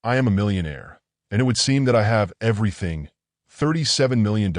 I am a millionaire, and it would seem that I have everything: $37 million,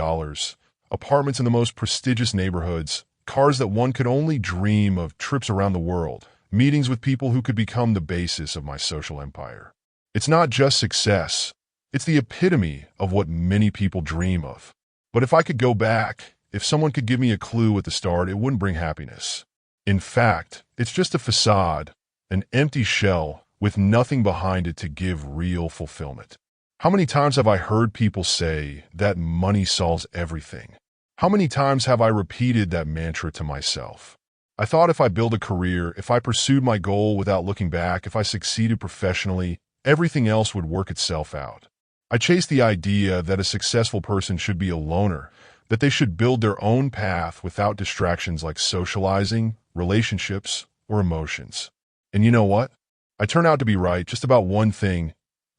apartments in the most prestigious neighborhoods, cars that one could only dream of, trips around the world, meetings with people who could become the basis of my social empire. It's not just success, it's the epitome of what many people dream of. But if I could go back, if someone could give me a clue at the start, it wouldn't bring happiness. In fact, it's just a facade, an empty shell with nothing behind it to give real fulfillment. How many times have I heard people say that money solves everything? How many times have I repeated that mantra to myself? I thought if I built a career, if I pursued my goal without looking back, if I succeeded professionally, everything else would work itself out. I chased the idea that a successful person should be a loner, that they should build their own path without distractions like socializing, relationships, or emotions. And you know what? I turned out to be right just about one thing.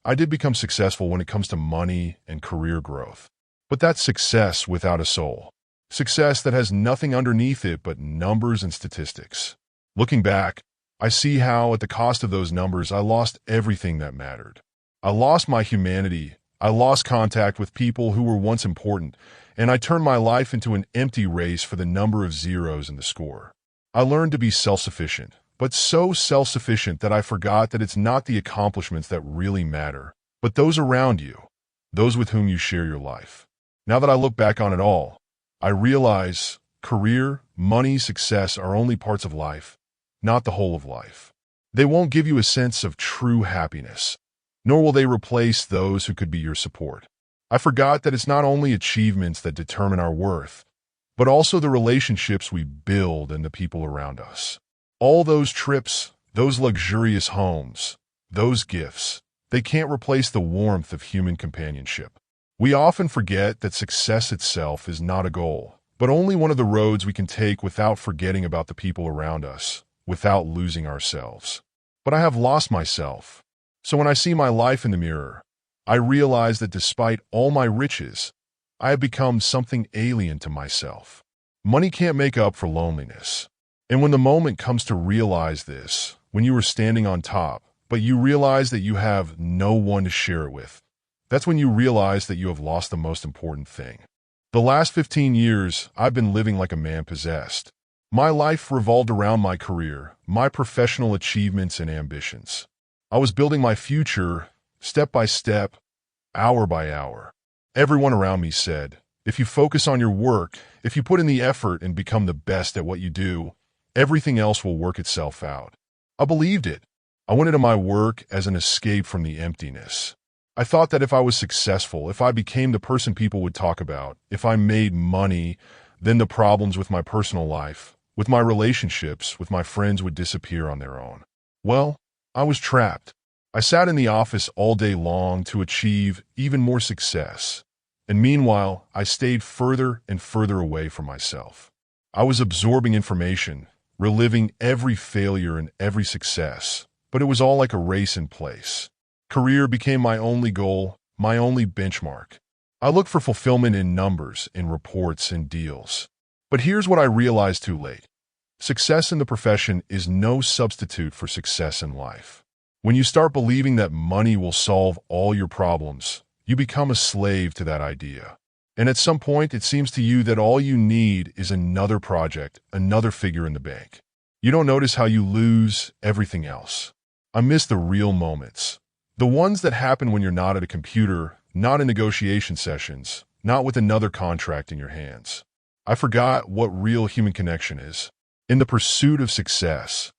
I did become successful when it comes to money and career growth. But that's success without a soul. Success that has nothing underneath it but numbers and statistics. Looking back, I see how at the cost of those numbers, I lost everything that mattered. I lost my humanity. I lost contact with people who were once important, and I turned my life into an empty race for the number of zeros in the score. I learned to be self-sufficient, but so self-sufficient that I forgot that it's not the accomplishments that really matter, but those around you, those with whom you share your life. Now that I look back on it all, I realize career, money, success are only parts of life, not the whole of life. They won't give you a sense of true happiness, nor will they replace those who could be your support. I forgot that it's not only achievements that determine our worth, but also the relationships we build and the people around us. All those trips, those luxurious homes, those gifts, they can't replace the warmth of human companionship. We often forget that success itself is not a goal, but only one of the roads we can take without forgetting about the people around us, without losing ourselves. But I have lost myself. So when I see my life in the mirror, I realize that despite all my riches, I have become something alien to myself. Money can't make up for loneliness. And when the moment comes to realize this, when you are standing on top, but you realize that you have no one to share it with, that's when you realize that you have lost the most important thing. The last 15 years, I've been living like a man possessed. My life revolved around my career, my professional achievements and ambitions. I was building my future, step by step, hour by hour. Everyone around me said, if you focus on your work, if you put in the effort and become the best at what you do, everything else will work itself out. I believed it. I went into my work as an escape from the emptiness. I thought that if I was successful, if I became the person people would talk about, if I made money, then the problems with my personal life, with my relationships, with my friends would disappear on their own. Well, I was trapped. I sat in the office all day long to achieve even more success. And meanwhile, I stayed further and further away from myself. I was absorbing information, reliving every failure and every success, but it was all like a race in place. Career became my only goal, my only benchmark. I looked for fulfillment in numbers, in reports, and deals. But here's what I realized too late. Success in the profession is no substitute for success in life. When you start believing that money will solve all your problems, you become a slave to that idea. And at some point, it seems to you that all you need is another project, another figure in the bank. You don't notice how you lose everything else. I miss the real moments. The ones that happen when you're not at a computer, not in negotiation sessions, not with another contract in your hands. I forgot what real human connection is. In the pursuit of success,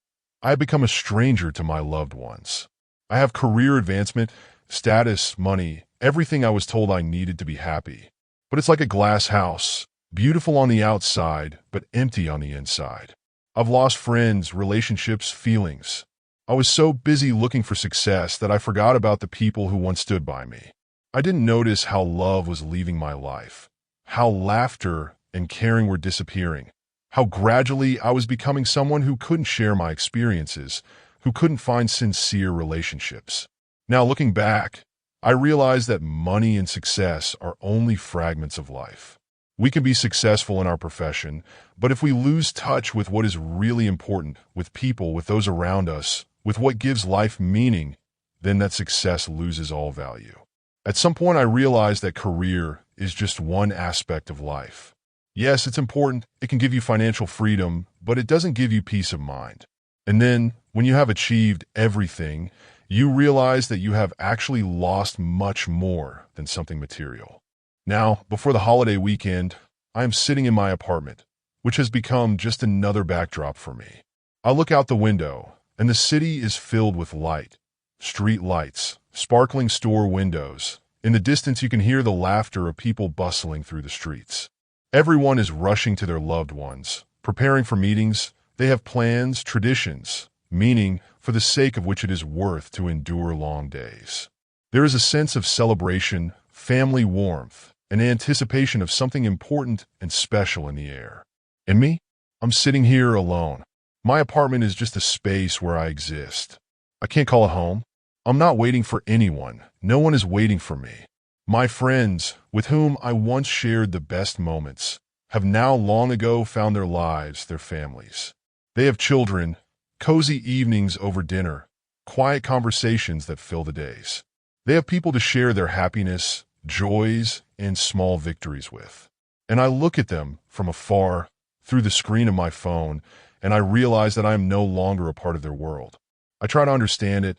I have become a stranger to my loved ones. I have career advancement, status, money, everything I was told I needed to be happy. But it's like a glass house, beautiful on the outside, but empty on the inside. I've lost friends, relationships, feelings. I was so busy looking for success that I forgot about the people who once stood by me. I didn't notice how love was leaving my life, how laughter and caring were disappearing, how gradually I was becoming someone who couldn't share my experiences, who couldn't find sincere relationships. Now looking back, I realized that money and success are only fragments of life. We can be successful in our profession, but if we lose touch with what is really important, with people, with those around us, with what gives life meaning, then that success loses all value. At some point, I realized that career is just one aspect of life. Yes, it's important. It can give you financial freedom, but it doesn't give you peace of mind. And then, when you have achieved everything, you realize that you have actually lost much more than something material. Now, before the holiday weekend, I am sitting in my apartment, which has become just another backdrop for me. I look out the window, and the city is filled with light. Street lights, sparkling store windows. In the distance, you can hear the laughter of people bustling through the streets. Everyone is rushing to their loved ones, preparing for meetings. They have plans, traditions, meaning for the sake of which it is worth to endure long days. There is a sense of celebration, family warmth, and anticipation of something important and special in the air. And me? I'm sitting here alone. My apartment is just a space where I exist. I can't call it home. I'm not waiting for anyone. No one is waiting for me. My friends, with whom I once shared the best moments, have now long ago found their lives, their families. They have children, cozy evenings over dinner, quiet conversations that fill the days. They have people to share their happiness, joys, and small victories with. And I look at them from afar, through the screen of my phone, and I realize that I am no longer a part of their world. I try to understand it.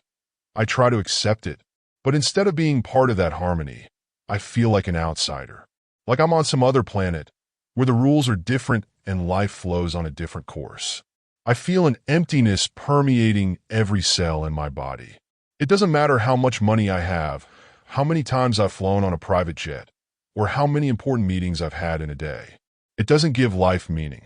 I try to accept it. But instead of being part of that harmony, I feel like an outsider. Like I'm on some other planet, where the rules are different and life flows on a different course. I feel an emptiness permeating every cell in my body. It doesn't matter how much money I have, how many times I've flown on a private jet, or how many important meetings I've had in a day. It doesn't give life meaning.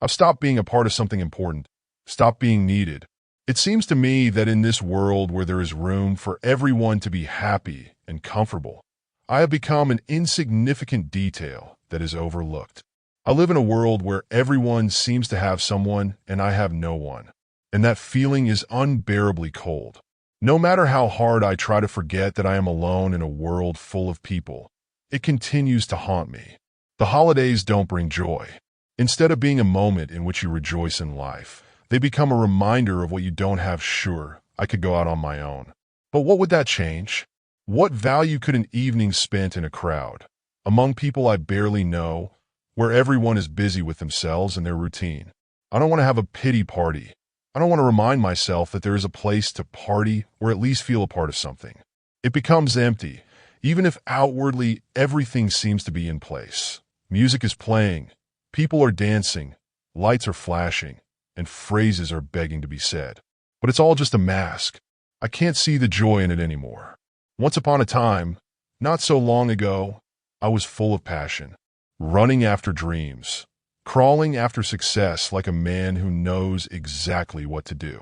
I've stopped being a part of something important, stopped being needed. It seems to me that in this world where there is room for everyone to be happy and comfortable, I have become an insignificant detail that is overlooked. I live in a world where everyone seems to have someone and I have no one, and that feeling is unbearably cold. No matter how hard I try to forget that I am alone in a world full of people, it continues to haunt me. The holidays don't bring joy. Instead of being a moment in which you rejoice in life, they become a reminder of what you don't have. Sure, I could go out on my own. But what would that change? What value could an evening spent in a crowd, among people I barely know, where everyone is busy with themselves and their routine? I don't want to have a pity party. I don't want to remind myself that there is a place to party or at least feel a part of something. It becomes empty, even if outwardly everything seems to be in place. Music is playing, people are dancing, lights are flashing, and phrases are begging to be said. But it's all just a mask. I can't see the joy in it anymore. Once upon a time, not so long ago, I was full of passion, running after dreams, crawling after success like a man who knows exactly what to do.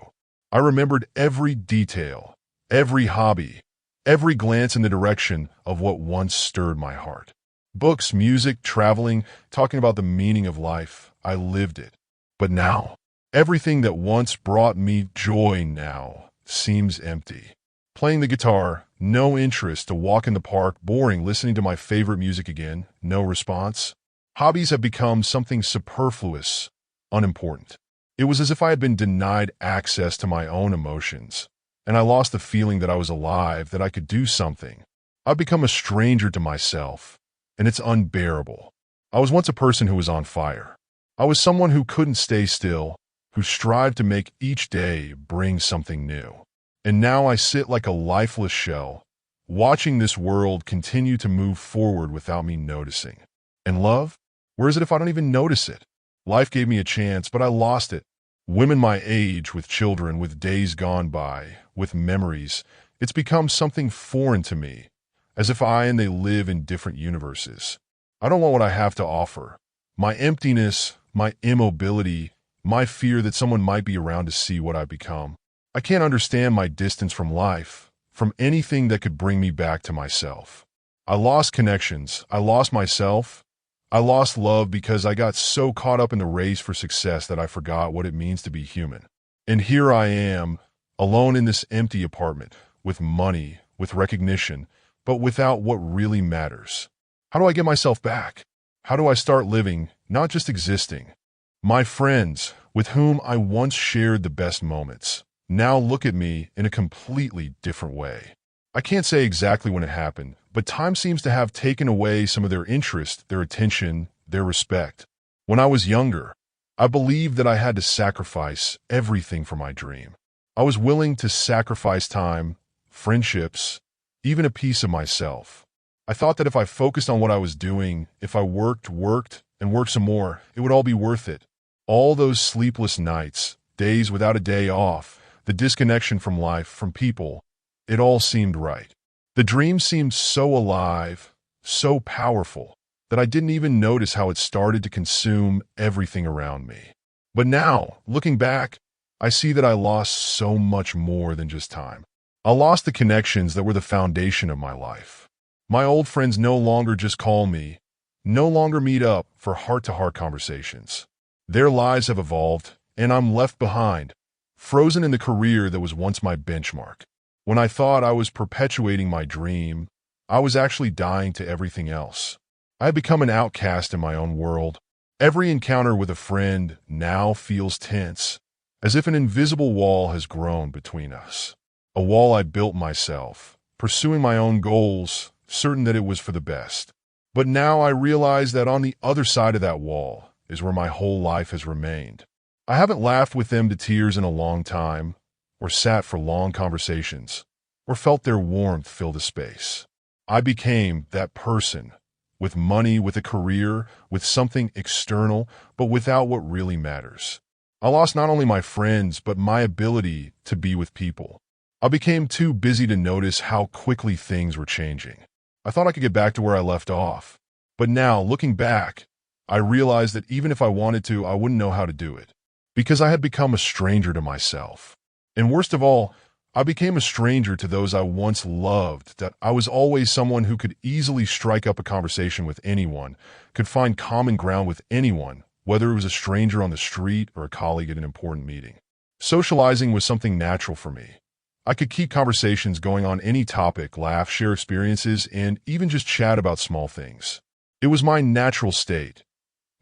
I remembered every detail, every hobby, every glance in the direction of what once stirred my heart. Books, music, traveling, talking about the meaning of life, I lived it. But now, everything that once brought me joy now seems empty. Playing the guitar, no interest. To walk in the park, boring. Listening to my favorite music again, no response. Hobbies have become something superfluous, unimportant. It was as if I had been denied access to my own emotions, and I lost the feeling that I was alive, that I could do something. I've become a stranger to myself, and it's unbearable. I was once a person who was on fire. I was someone who couldn't stay still, who strived to make each day bring something new. And now I sit like a lifeless shell, watching this world continue to move forward without me noticing. And love? Where is it if I don't even notice it? Life gave me a chance, but I lost it. Women my age, with children, with days gone by, with memories, it's become something foreign to me, as if I and they live in different universes. I don't want what I have to offer. My emptiness, my immobility, my fear that someone might be around to see what I've become. I can't understand my distance from life, from anything that could bring me back to myself. I lost connections. I lost myself. I lost love because I got so caught up in the race for success that I forgot what it means to be human. And here I am, alone in this empty apartment, with money, with recognition, but without what really matters. How do I get myself back? How do I start living, not just existing? My friends, with whom I once shared the best moments, now look at me in a completely different way. I can't say exactly when it happened, but time seems to have taken away some of their interest, their attention, their respect. When I was younger, I believed that I had to sacrifice everything for my dream. I was willing to sacrifice time, friendships, even a piece of myself. I thought that if I focused on what I was doing, if I worked, and worked some more, it would all be worth it. All those sleepless nights, days without a day off, the disconnection from life, from people, it all seemed right. The dream seemed so alive, so powerful, that I didn't even notice how it started to consume everything around me. But now, looking back, I see that I lost so much more than just time. I lost the connections that were the foundation of my life. My old friends no longer just call me, no longer meet up for heart-to-heart conversations. Their lives have evolved, and I'm left behind, frozen in the career that was once my benchmark. When I thought I was perpetuating my dream, I was actually dying to everything else. I had become an outcast in my own world. Every encounter with a friend now feels tense, as if an invisible wall has grown between us. A wall I built myself, pursuing my own goals, certain that it was for the best. But now I realize that on the other side of that wall is where my whole life has remained. I haven't laughed with them to tears in a long time, or sat for long conversations, or felt their warmth fill the space. I became that person, with money, with a career, with something external, but without what really matters. I lost not only my friends, but my ability to be with people. I became too busy to notice how quickly things were changing. I thought I could get back to where I left off. But now, looking back, I realized that even if I wanted to, I wouldn't know how to do it. Because I had become a stranger to myself. And worst of all, I became a stranger to those I once loved, that I was always someone who could easily strike up a conversation with anyone, could find common ground with anyone, whether it was a stranger on the street or a colleague at an important meeting. Socializing was something natural for me. I could keep conversations going on any topic, laugh, share experiences, and even just chat about small things. It was my natural state,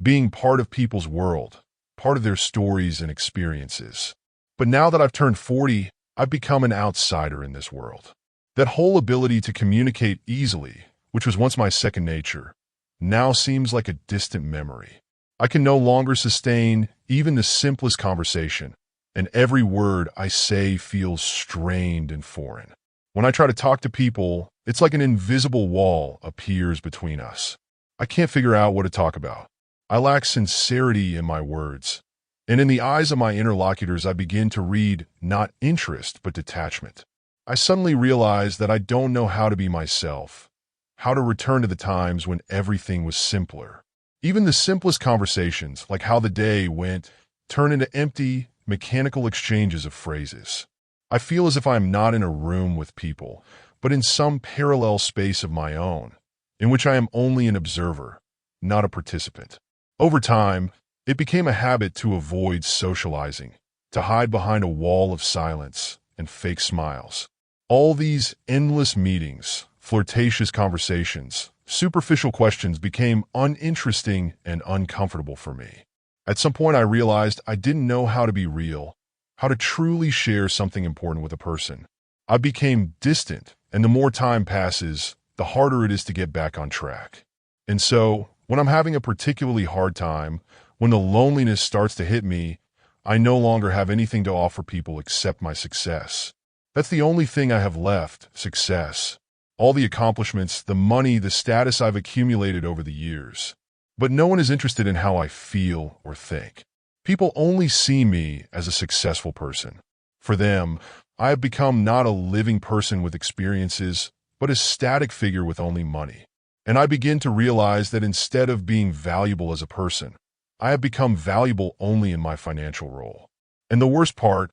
being part of people's world, part of their stories and experiences. But now that I've turned 40, I've become an outsider in this world. That whole ability to communicate easily, which was once my second nature, now seems like a distant memory. I can no longer sustain even the simplest conversation, and every word I say feels strained and foreign. When I try to talk to people, it's like an invisible wall appears between us. I can't figure out what to talk about. I lack sincerity in my words, and in the eyes of my interlocutors I begin to read not interest but detachment. I suddenly realize that I don't know how to be myself, how to return to the times when everything was simpler. Even the simplest conversations, like how the day went, turn into empty, mechanical exchanges of phrases. I feel as if I am not in a room with people, but in some parallel space of my own, in which I am only an observer, not a participant. Over time, it became a habit to avoid socializing, to hide behind a wall of silence and fake smiles. All these endless meetings, flirtatious conversations, superficial questions became uninteresting and uncomfortable for me. At some point, I realized I didn't know how to be real, how to truly share something important with a person. I became distant, and the more time passes, the harder it is to get back on track. And so, when I'm having a particularly hard time, when the loneliness starts to hit me, I no longer have anything to offer people except my success. That's the only thing I have left, success. All the accomplishments, the money, the status I've accumulated over the years. But no one is interested in how I feel or think. People only see me as a successful person. For them, I have become not a living person with experiences, but a static figure with only money. And I begin to realize that instead of being valuable as a person, I have become valuable only in my financial role. And the worst part,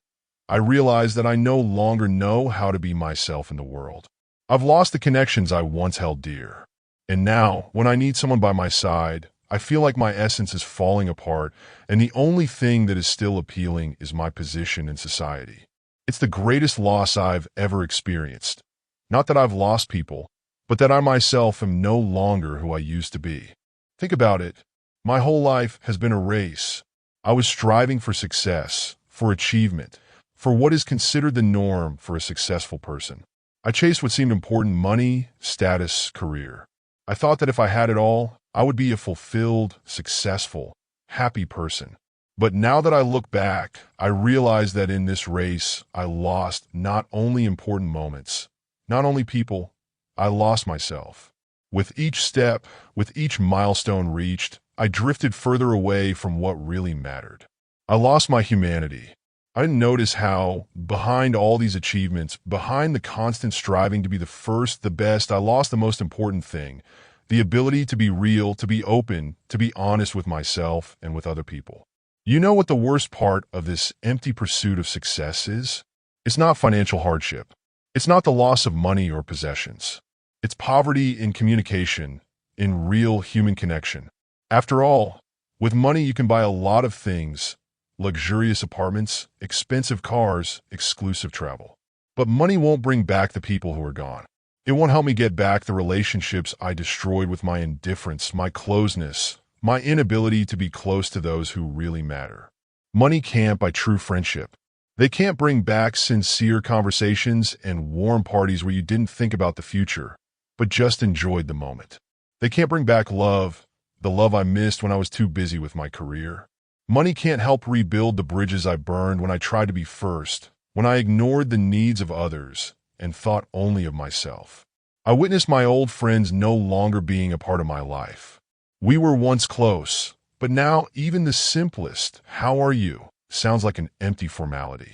I realize that I no longer know how to be myself in the world. I've lost the connections I once held dear. And now, when I need someone by my side, I feel like my essence is falling apart, and the only thing that is still appealing is my position in society. It's the greatest loss I've ever experienced. Not that I've lost people, but that I myself am no longer who I used to be. Think about it. My whole life has been a race. I was striving for success, for achievement, for what is considered the norm for a successful person. I chased what seemed important: money, status, career. I thought that if I had it all, I would be a fulfilled, successful, happy person. But now that I look back, I realize that in this race, I lost not only important moments, not only people, I lost myself. With each step, with each milestone reached, I drifted further away from what really mattered. I lost my humanity. I didn't notice how, behind all these achievements, behind the constant striving to be the first, the best, I lost the most important thing: the ability to be real, to be open, to be honest with myself and with other people. You know what the worst part of this empty pursuit of success is? It's not financial hardship. It's not the loss of money or possessions. It's poverty in communication, in real human connection. After all, with money you can buy a lot of things: luxurious apartments, expensive cars, exclusive travel. But money won't bring back the people who are gone. It won't help me get back the relationships I destroyed with my indifference, my closeness, my inability to be close to those who really matter. Money can't buy true friendship. They can't bring back sincere conversations and warm parties where you didn't think about the future, but just enjoyed the moment. They can't bring back love, the love I missed when I was too busy with my career. Money can't help rebuild the bridges I burned when I tried to be first, when I ignored the needs of others and thought only of myself. I witnessed my old friends no longer being a part of my life. We were once close, but now even the simplest "how are you" sounds like an empty formality.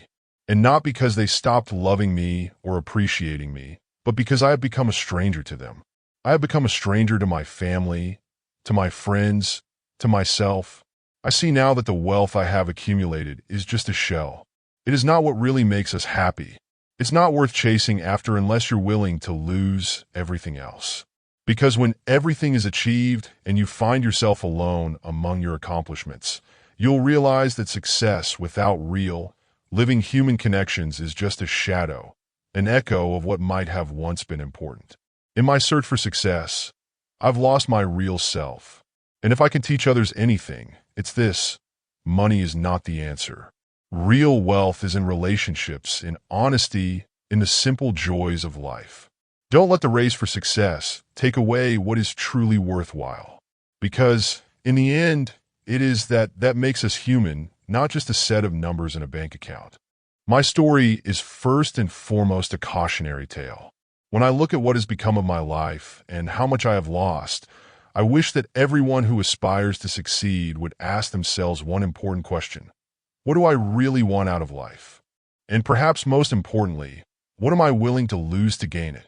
And not because they stopped loving me or appreciating me, but because I have become a stranger to them. I have become a stranger to my family, to my friends, to myself. I see now that the wealth I have accumulated is just a shell. It is not what really makes us happy. It's not worth chasing after unless you're willing to lose everything else. Because when everything is achieved and you find yourself alone among your accomplishments, you'll realize that success without real, living human connections is just a shadow, an echo of what might have once been important. In my search for success, I've lost my real self. And if I can teach others anything, it's this: money is not the answer. Real wealth is in relationships, in honesty, in the simple joys of life. Don't let the race for success take away what is truly worthwhile. Because, in the end, it is that makes us human, not just a set of numbers in a bank account. My story is first and foremost a cautionary tale. When I look at what has become of my life and how much I have lost, I wish that everyone who aspires to succeed would ask themselves one important question: what do I really want out of life? And perhaps most importantly, what am I willing to lose to gain it?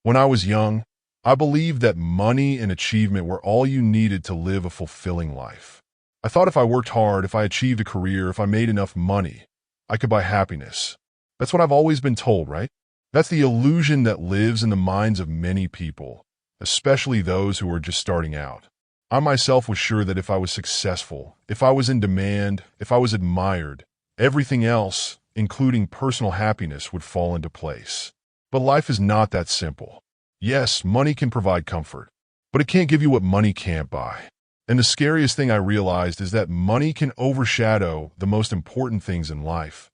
When I was young, I believed that money and achievement were all you needed to live a fulfilling life. I thought if I worked hard, if I achieved a career, if I made enough money, I could buy happiness. That's what I've always been told, right? That's the illusion that lives in the minds of many people, especially those who are just starting out. I myself was sure that if I was successful, if I was in demand, if I was admired, everything else, including personal happiness, would fall into place. But life is not that simple. Yes, money can provide comfort, but it can't give you what money can't buy. And the scariest thing I realized is that money can overshadow the most important things in life: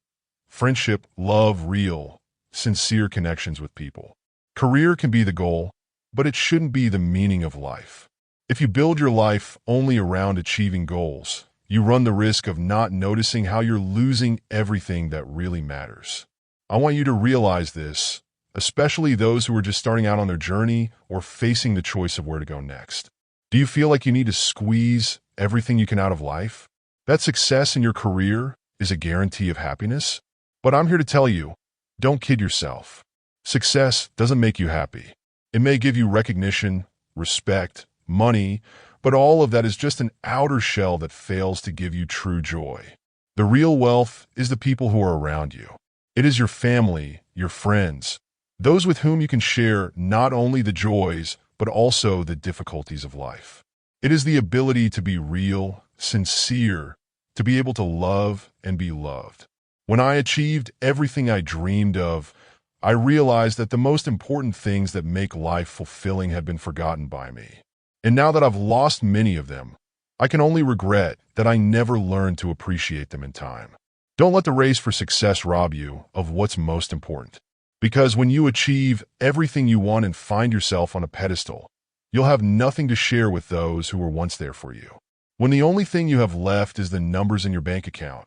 friendship, love, real, sincere connections with people. Career can be the goal, but it shouldn't be the meaning of life. If you build your life only around achieving goals, you run the risk of not noticing how you're losing everything that really matters. I want you to realize this, especially those who are just starting out on their journey or facing the choice of where to go next. Do you feel like you need to squeeze everything you can out of life? That success in your career is a guarantee of happiness? But I'm here to tell you, don't kid yourself. Success doesn't make you happy. It may give you recognition, respect, money, but all of that is just an outer shell that fails to give you true joy. The real wealth is the people who are around you. It is your family, your friends, those with whom you can share not only the joys, but also the difficulties of life. It is the ability to be real, sincere, to be able to love and be loved. When I achieved everything I dreamed of, I realized that the most important things that make life fulfilling had been forgotten by me. And now that I've lost many of them, I can only regret that I never learned to appreciate them in time. Don't let the race for success rob you of what's most important. Because when you achieve everything you want and find yourself on a pedestal, you'll have nothing to share with those who were once there for you. When the only thing you have left is the numbers in your bank account,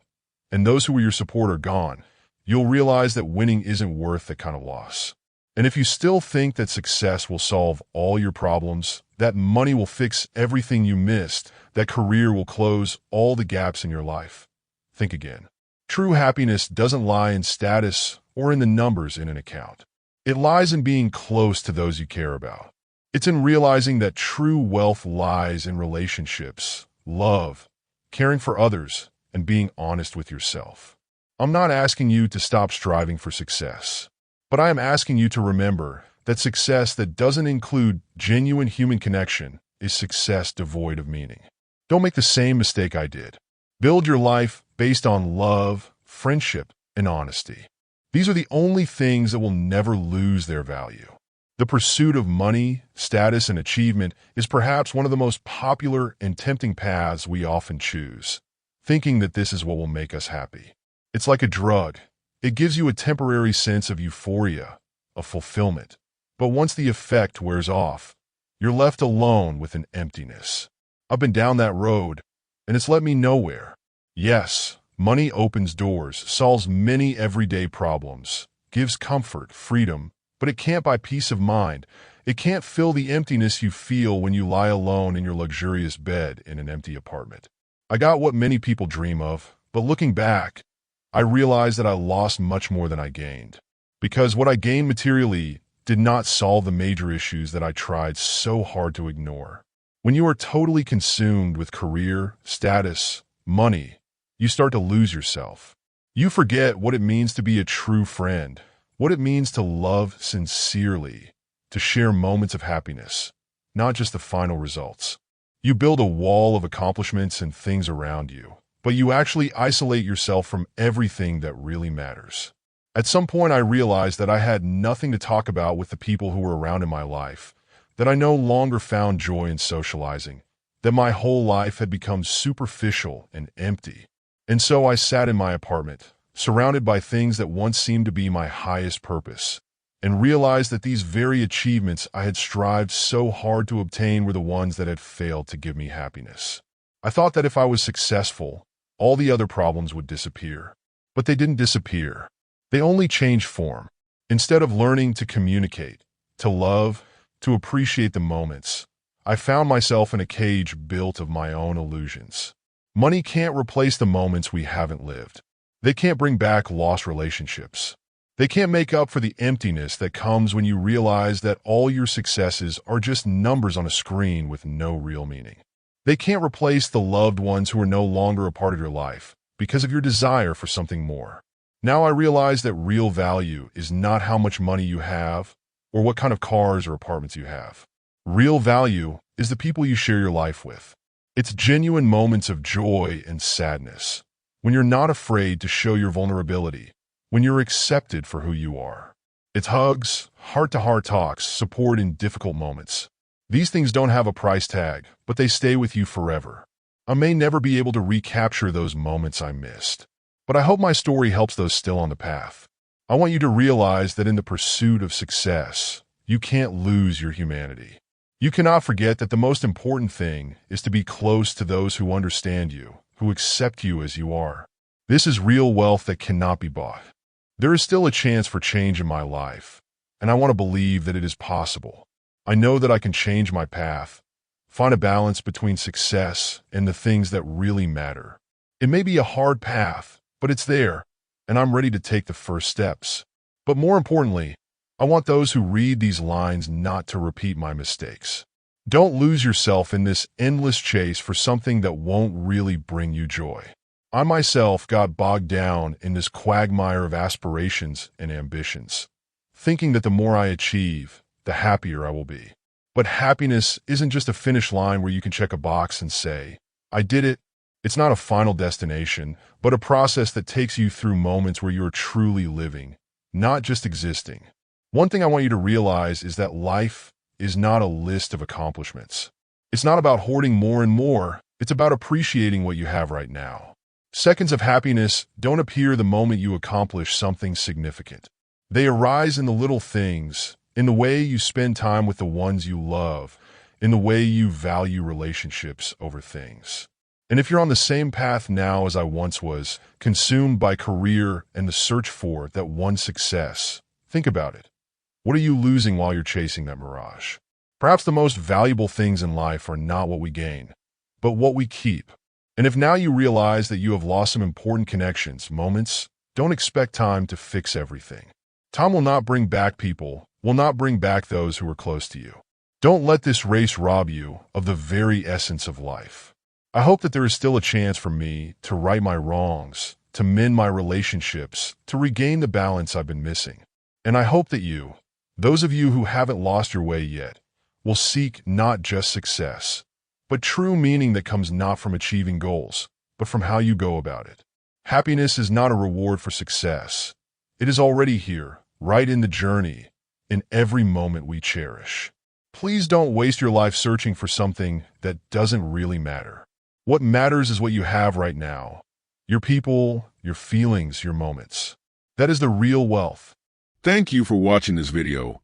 and those who were your support are gone, you'll realize that winning isn't worth that kind of loss. And if you still think that success will solve all your problems, that money will fix everything you missed, that career will close all the gaps in your life, think again. True happiness doesn't lie in status or in the numbers in an account. It lies in being close to those you care about. It's in realizing that true wealth lies in relationships, love, caring for others, and being honest with yourself. I'm not asking you to stop striving for success, but I am asking you to remember that success that doesn't include genuine human connection is success devoid of meaning. Don't make the same mistake I did. Build your life based on love, friendship, and honesty. These are the only things that will never lose their value. The pursuit of money, status, and achievement is perhaps one of the most popular and tempting paths we often choose, thinking that this is what will make us happy. It's like a drug. It gives you a temporary sense of euphoria, of fulfillment. But once the effect wears off, you're left alone with an emptiness. I've been down that road, and it's led me nowhere. Yes, money opens doors, solves many everyday problems, gives comfort, freedom, but it can't buy peace of mind. It can't fill the emptiness you feel when you lie alone in your luxurious bed in an empty apartment. I got what many people dream of, but looking back, I realized that I lost much more than I gained. Because what I gained materially did not solve the major issues that I tried so hard to ignore. When you are totally consumed with career, status, money, you start to lose yourself. You forget what it means to be a true friend, what it means to love sincerely, to share moments of happiness, not just the final results. You build a wall of accomplishments and things around you, but you actually isolate yourself from everything that really matters. At some point, I realized that I had nothing to talk about with the people who were around in my life, that I no longer found joy in socializing, that my whole life had become superficial and empty. And so I sat in my apartment, surrounded by things that once seemed to be my highest purpose, and realized that these very achievements I had strived so hard to obtain were the ones that had failed to give me happiness. I thought that if I was successful, all the other problems would disappear. But they didn't disappear. They only changed form. Instead of learning to communicate, to love, to appreciate the moments, I found myself in a cage built of my own illusions. Money can't replace the moments we haven't lived. They can't bring back lost relationships. They can't make up for the emptiness that comes when you realize that all your successes are just numbers on a screen with no real meaning. They can't replace the loved ones who are no longer a part of your life because of your desire for something more. Now I realize that real value is not how much money you have or what kind of cars or apartments you have. Real value is the people you share your life with. It's genuine moments of joy and sadness, when you're not afraid to show your vulnerability, when you're accepted for who you are. It's hugs, heart-to-heart talks, support in difficult moments. These things don't have a price tag, but they stay with you forever. I may never be able to recapture those moments I missed, but I hope my story helps those still on the path. I want you to realize that in the pursuit of success, you can't lose your humanity. You cannot forget that the most important thing is to be close to those who understand you, who accept you as you are. This is real wealth that cannot be bought. There is still a chance for change in my life, and I want to believe that it is possible. I know that I can change my path, find a balance between success and the things that really matter. It may be a hard path, but it's there, and I'm ready to take the first steps. But more importantly, I want those who read these lines not to repeat my mistakes. Don't lose yourself in this endless chase for something that won't really bring you joy. I myself got bogged down in this quagmire of aspirations and ambitions, thinking that the more I achieve, the happier I will be. But happiness isn't just a finish line where you can check a box and say, I did it. It's not a final destination, but a process that takes you through moments where you're truly living, not just existing. One thing I want you to realize is that life is not a list of accomplishments. It's not about hoarding more and more. It's about appreciating what you have right now. Seconds of happiness don't appear the moment you accomplish something significant. They arise in the little things, in the way you spend time with the ones you love, in the way you value relationships over things. And if you're on the same path now as I once was, consumed by career and the search for that one success, think about it. What are you losing while you're chasing that mirage? Perhaps the most valuable things in life are not what we gain, but what we keep. And if now you realize that you have lost some important connections, moments, don't expect time to fix everything. Time will not bring back people, will not bring back those who are close to you. Don't let this race rob you of the very essence of life. I hope that there is still a chance for me to right my wrongs, to mend my relationships, to regain the balance I've been missing. And I hope that you, those of you who haven't lost your way yet, will seek not just success, but true meaning that comes not from achieving goals, but from how you go about it. Happiness is not a reward for success. It is already here, right in the journey, in every moment we cherish. Please don't waste your life searching for something that doesn't really matter. What matters is what you have right now. Your people, your feelings, your moments. That is the real wealth. Thank you for watching this video.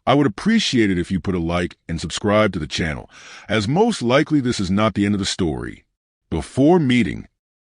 I would appreciate it if you put a like and subscribe to the channel, as most likely this is not the end of the story. Before meeting,